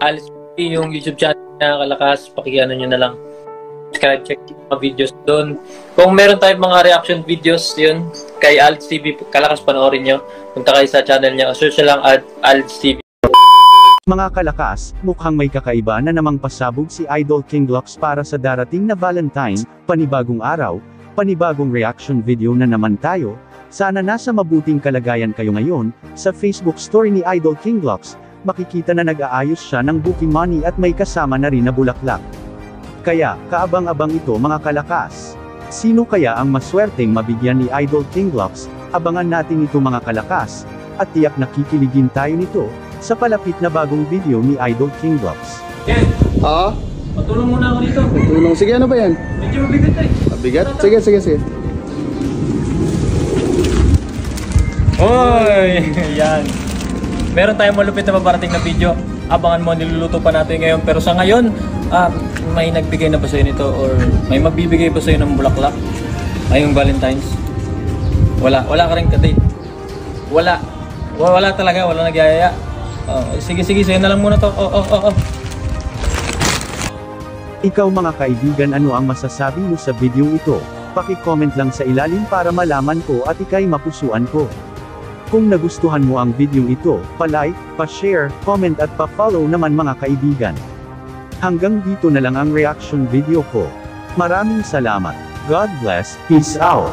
Alice yung YouTube channel na Kalakas, pakiano nyo na lang. Subscribe, check mga videos doon. Kung meron tayong mga reaction videos, yun, kay Alice TV, Kalakas, panoorin nyo. Punta kayo sa channel niya, search lang at Alice TV. Mga Kalakas, mukhang may kakaiba na namang pasabog si Idol King Lux para sa darating na Valentine, panibagong araw, panibagong reaction video na naman tayo. Sana nasa mabuting kalagayan kayo ngayon. Sa Facebook story ni Idol King Lux, makikita na nag-aayos siya ng booking money at may kasama na rin na bulaklak. Kaya, kaabang-abang ito mga Kalakas. Sino kaya ang maswerteng mabigyan ni Idol King Lux? Abangan natin ito mga Kalakas, at tiyak na kikiligin tayo nito, sa palapit na bagong video ni Idol King Lux. Ken, Oo? patulong muna ako dito. Tulong. Sige, ano ba yan? Medyo mabigat eh. Mabigat? Sige, sige, sige. Hoy! Yan. Meron tayong malupit na maparating na video. Abangan mo, niluluto pa natin ngayon. Pero sa ngayon, may nagbigay na ba sa'yo nito? Or may magbibigay ba sa'yo ng bulaklak? Ngayong Valentine's? Wala. Wala ka rin ka-date. Wala. Wala talaga. Wala nagyayaya. Sige, sa'yo na lang muna to. Ikaw mga kaibigan, ano ang masasabi mo sa video ito? Paki-comment lang sa ilalim para malaman ko at ikay mapusuan ko. Kung nagustuhan mo ang video ito, pa-like, pa-share, comment at pa-follow naman mga kaibigan. Hanggang dito na lang ang reaction video ko. Maraming salamat. God bless, peace out.